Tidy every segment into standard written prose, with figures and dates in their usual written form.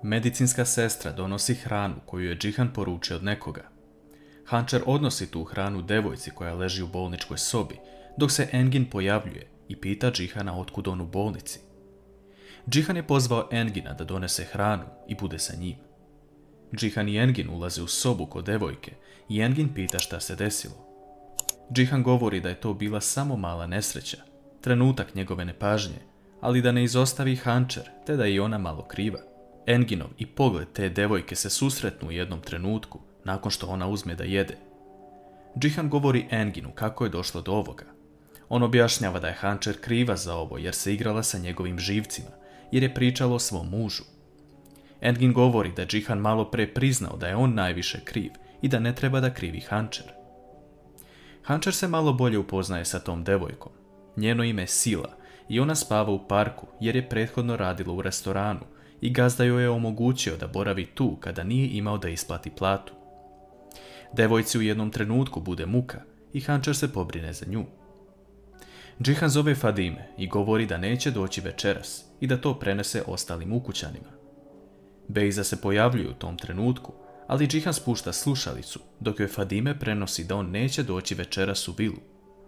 Medicinska sestra donosi hranu koju je Džihan poručio od nekoga. Hančer odnosi tu hranu devojci koja leži u bolničkoj sobi, dok se Engin pojavljuje i pita Džihana otkud on u bolnici. Džihan je pozvao Engina da donese hranu i bude sa njim. Džihan i Engin ulaze u sobu kod devojke i Engin pita šta se desilo. Džihan govori da je to bila samo mala nesreća, trenutak njegove nepažnje, ali da ne izostavi Hančer, te da je i ona malo kriva. Enginov i pogled te devojke se susretnu u jednom trenutku, nakon što ona uzme da jede. Džihan govori Enginu kako je došlo do ovoga. On objašnjava da je Hančer kriva za ovo jer se igrala sa njegovim živcima, jer je pričala o svom mužu. Engin govori da je Džihan malo pre priznao da je on najviše kriv i da ne treba da krivi Hančer. Hančer se malo bolje upoznaje sa tom devojkom. Njeno ime je Sila i ona spava u parku jer je prethodno radila u restoranu i gazda joj je omogućio da boravi tu kada nije imao da isplati platu. Devojci u jednom trenutku bude muka i Hančer se pobrine za nju. Džihan zove Fadime i govori da neće doći večeras i da to prenese ostalim ukućanima. Bejza se pojavljuje u tom trenutku, ali Džihan spušta slušalicu dok joj Fadime prenosi da on neće doći večeras u vilu.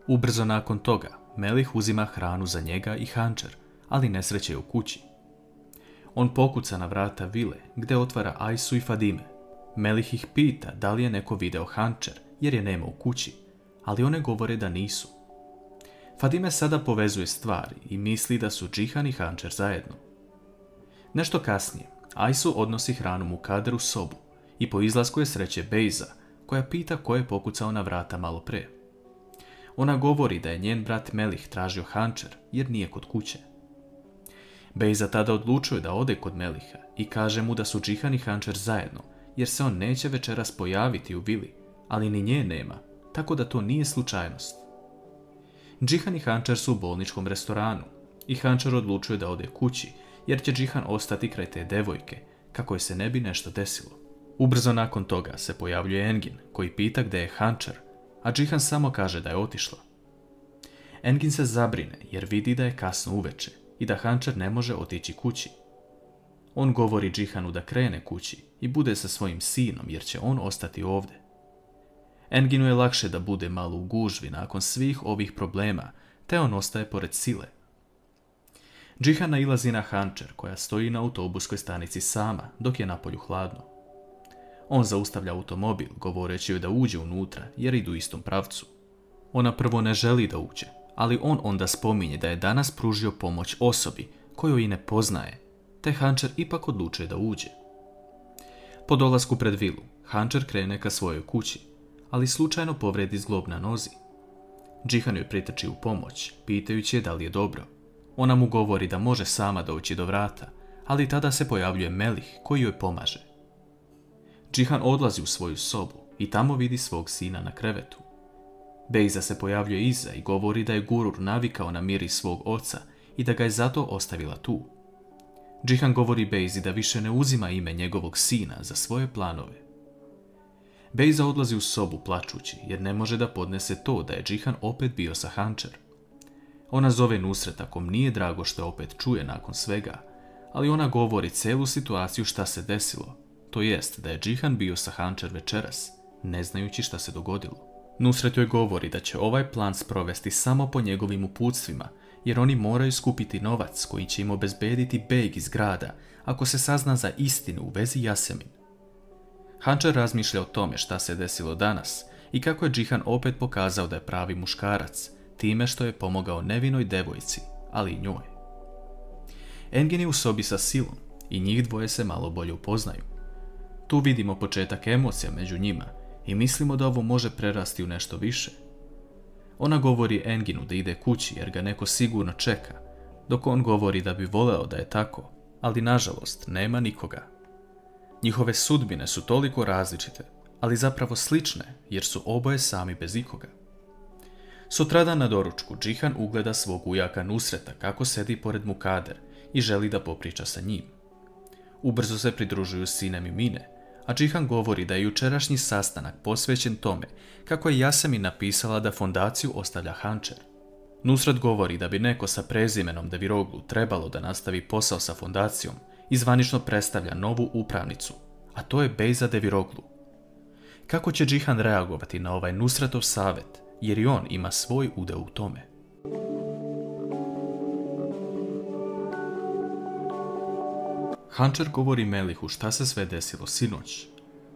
Ubrzo nakon toga Melih uzima hranu za njega i Hančer, ali nesreće je u kući. On pokuca na vrata vile gdje otvara Ajsu i Fadime. Melih ih pita da li je neko video Hančer jer je nema u kući, ali one govore da nisu. Fadime sada povezuje stvari i misli da su Džihan i Hančer zajedno. Nešto kasnije, Ajsu odnosi hranu Mukader u sobu i po izlasku je sreće Bejza, koja pita ko je pokucao na vrata malo pre. Ona govori da je njen brat Melih tražio Hančer jer nije kod kuće. Bejza tada odlučuje da ode kod Meliha i kaže mu da su Džihan i Hančer zajedno, jer se on neće večeras pojaviti u vili, ali ni nje nema, tako da to nije slučajnost. Džihan i Hančer su u bolničkom restoranu i Hančer odlučuje da ode kući, jer će Džihan ostati kraj te devojke, kako je se ne bi nešto desilo. Ubrzo nakon toga se pojavljuje Engin, koji pita gdje je Hančer, a Džihan samo kaže da je otišla. Engin se zabrine jer vidi da je kasno uveče i da Hančer ne može otići kući. On govori Džihanu da krene kući i bude sa svojim sinom jer će on ostati ovdje. Enginu je lakše da bude malo u gužvi nakon svih ovih problema, te on ostaje pored Sile. Džihan nailazi na Hančer koja stoji na autobuskoj stanici sama dok je napolju hladno. On zaustavlja automobil govoreći joj da uđe unutra jer idu u istom pravcu. Ona prvo ne želi da uđe, ali on onda spominje da je danas pružio pomoć osobi koju i ne poznaje, te Hančer ipak odlučuje da uđe. Po dolasku pred vilu, Hančer krene ka svojoj kući, ali slučajno povredi zglob na nozi. Džihan joj pritrči u pomoć, pitajući je da li je dobro. Ona mu govori da može sama doći do vrata, ali tada se pojavljuje Melih koji joj pomaže. Džihan odlazi u svoju sobu i tamo vidi svog sina na krevetu. Bejza se pojavljuje iza i govori da je Gurur navikao na miris svog oca i da ga je zato ostavila tu. Džihan govori Bejzi da više ne uzima ime njegovog sina za svoje planove. Bejza odlazi u sobu plačući jer ne može da podnese to da je Džihan opet bio sa Hančer. Ona zove Nusreta kom nije drago što je opet čuje nakon svega, ali ona govori celu situaciju šta se desilo, to jest da je Džihan bio sa Hančer večeras, ne znajući šta se dogodilo. Nusret joj govori da će ovaj plan sprovesti samo po njegovim uputstvima, jer oni moraju skupiti novac koji će im obezbediti beg iz grada ako se sazna za istinu u vezi Jasemin. Hančer razmišlja o tome šta se desilo danas i kako je Džihan opet pokazao da je pravi muškarac, time što je pomogao nevinoj devojci, ali i njoj. Engin je u sobi sa Silom i njih dvoje se malo bolje upoznaju. Tu vidimo početak emocija među njima i mislimo da ovo može prerasti u nešto više. Ona govori Enginu da ide kući jer ga neko sigurno čeka, dok on govori da bi voleo da je tako, ali nažalost nema nikoga. Njihove sudbine su toliko različite, ali zapravo slične jer su oboje sami bez ikoga. Sutradan na doručku Džihan ugleda svog ujaka Nusreta kako sedi pored Mukader i želi da popriča sa njim. Ubrzo se pridružuju sinem i Mine, a Džihan govori da je jučerašnji sastanak posvećen tome kako je Jasemin napisala da fondaciju ostavlja Hančer. Nusret govori da bi neko sa prezimenom Deviroglu trebalo da nastavi posao sa fondacijom i zvanično predstavlja novu upravnicu, a to je Beyza Deviroglu. Kako će Džihan reagovati na ovaj Nusretov savjet, jer i on ima svoj udeo u tome? Hančer govori Melihu šta se sve desilo sinoć.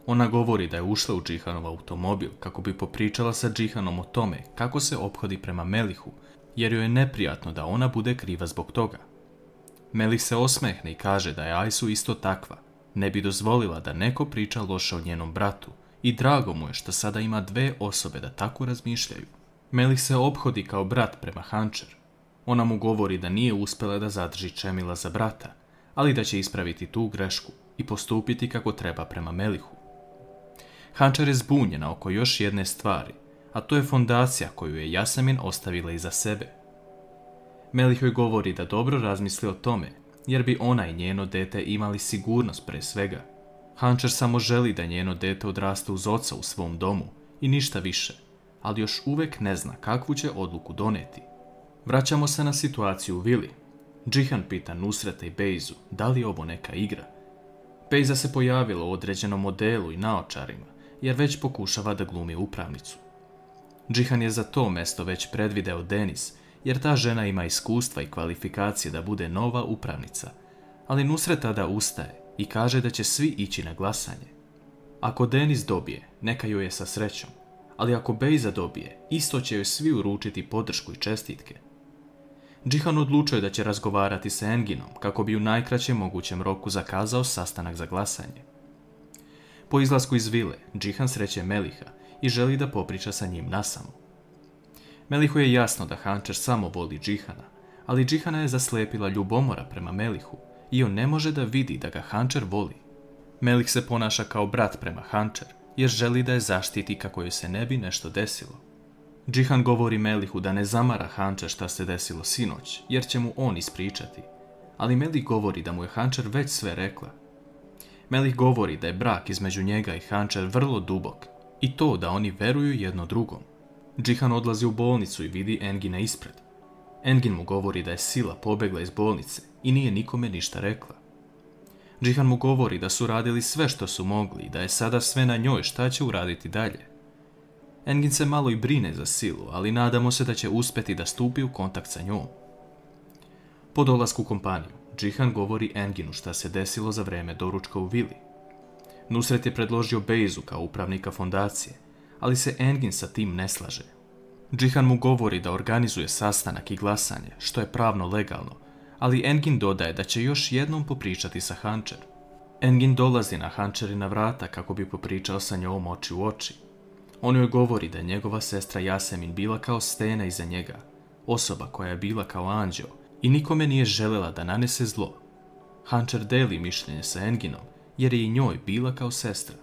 Ona govori da je ušla u Džihanov automobil kako bi popričala sa Džihanom o tome kako se ophodi prema Melihu, jer joj je neprijatno da ona bude kriva zbog toga. Melih se osmehne i kaže da je Aysu isto takva, ne bi dozvolila da neko priča loše o njenom bratu i drago mu je što sada ima dve osobe da tako razmišljaju. Melih se ophodi kao brat prema Hančer. Ona mu govori da nije uspjela da zadrži Čemila za brata, ali da će ispraviti tu grešku i postupiti kako treba prema Melihu. Hančer je zbunjena oko još jedne stvari, a to je fondacija koju je Yasemin ostavila iza sebe. Melih joj govori da dobro razmisli o tome, jer bi ona i njeno dete imali sigurnost pre svega. Hančer samo želi da njeno dete odraste uz oca u svom domu i ništa više, ali još uvijek ne zna kakvu će odluku doneti. Vraćamo se na situaciju u vili. Džihan pita Nusreta i Beyzu da li je ovo neka igra. Beyza se pojavila u određenom modelu i naočarima, jer već pokušava da glumi upravnicu. Džihan je za to mesto već predvideo Denis, jer ta žena ima iskustva i kvalifikacije da bude nova upravnica, ali Nusret tada ustaje i kaže da će svi ići na glasanje. Ako Denis dobije, neka joj je sa srećom, ali ako Beyza dobije, isto će joj svi uručiti podršku i čestitke. Džihan odlučuje da će razgovarati sa Enginom kako bi u najkraćem mogućem roku zakazao sastanak za glasanje. Po izlasku iz vile, Džihan sreće Meliha i želi da popriča sa njim nasamo. Melihu je jasno da Hančer samo voli Džihana, ali Džihana je zaslepila ljubomora prema Melihu i on ne može da vidi da ga Hančer voli. Melih se ponaša kao brat prema Hančer, jer želi da je zaštiti kako joj se ne bi nešto desilo. Džihan govori Melihu da ne zamara Hančer šta se desilo sinoć, jer će mu on ispričati, ali Melih govori da mu je Hančer već sve rekla. Melih govori da je brak između njega i Hančer vrlo dubok i to da oni veruju jedno drugom. Džihan odlazi u bolnicu i vidi Engina ispred. Engin mu govori da je Sila pobegla iz bolnice i nije nikome ništa rekla. Džihan mu govori da su radili sve što su mogli i da je sada sve na njoj šta će uraditi dalje. Engin se malo i brine za Silu, ali nadamo se da će uspjeti da stupi u kontakt sa njom. Po dolasku u kompaniju, Džihan govori Enginu šta se desilo za vreme doručka u vili. Nusret je predložio Beyzu kao upravnika fondacije, ali se Engin sa tim ne slaže. Džihan mu govori da organizuje sastanak i glasanje, što je pravno legalno, ali Engin dodaje da će još jednom popričati sa Hančer. Engin dolazi na Hančerina vrata kako bi popričao sa njom oči u oči. On joj govori da je njegova sestra Yasemin bila kao stena iza njega, osoba koja je bila kao anđeo i nikome nije želela da nanese zlo. Hančer deli mišljenje sa Enginom, jer je i njoj bila kao sestra.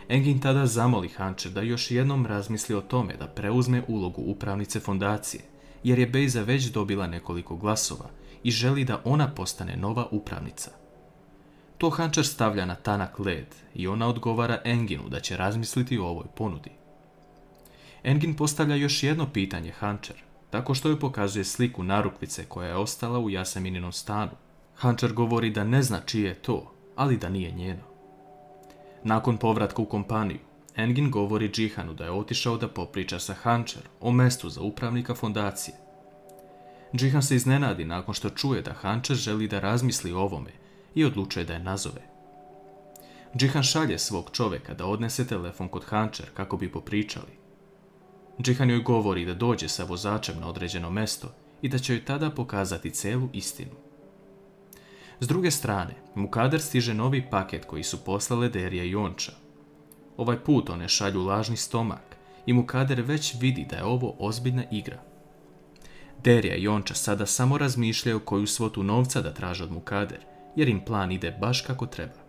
Engin tada zamoli Hančer da još jednom razmisli o tome da preuzme ulogu upravnice fondacije, jer je Beyza već dobila nekoliko glasova i želi da ona postane nova upravnica. To Hančer stavlja na tanak led i ona odgovara Enginu da će razmisliti o ovoj ponudi. Engin postavlja još jedno pitanje Hančer, tako što joj pokazuje sliku narukvice koja je ostala u Yasemininom stanu. Hančer govori da ne zna čije je to, ali da nije njeno. Nakon povratka u kompaniju, Engin govori Džihanu da je otišao da popriča sa Hančer o mestu za upravnika fondacije. Džihan se iznenadi nakon što čuje da Hančer želi da razmisli o ovome i odlučuje da je nazove. Džihan šalje svog čovjeka da odnese telefon kod Hančer kako bi popričali. Džihan joj govori da dođe sa vozačem na određeno mesto i da će joj tada pokazati celu istinu. S druge strane, Mukader stiže novi paket koji su poslale Derija i Onča. Ovaj put one šalju lažni stomak i Mukader već vidi da je ovo ozbiljna igra. Derija i Onča sada samo razmišljaju koju svotu novca da traže od Mukader, jer im plan ide baš kako treba.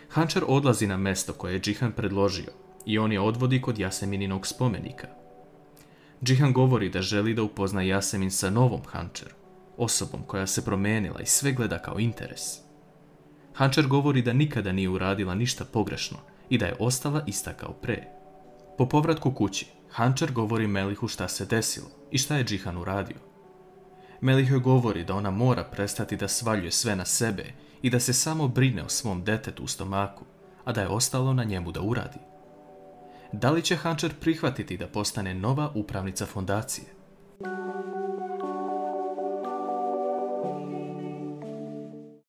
Hančer odlazi na mesto koje je Džihan predložio i on je odvodi kod Yasemininog spomenika. Džihan govori da želi da upozna Yasemin sa novom Hančer, osobom koja se promijenila i sve gleda kao interes. Hančer govori da nikada nije uradila ništa pogrešno i da je ostala ista kao pre. Po povratku kući, Hančer govori Melihu šta se desilo i šta je Džihan uradio. Melih joj govori da ona mora prestati da svaljuje sve na sebe i da se samo brine o svom detetu u stomaku, a da je ostalo na njemu da uradi. Da li će Hancher prihvatiti da postane nova upravnica fondacije?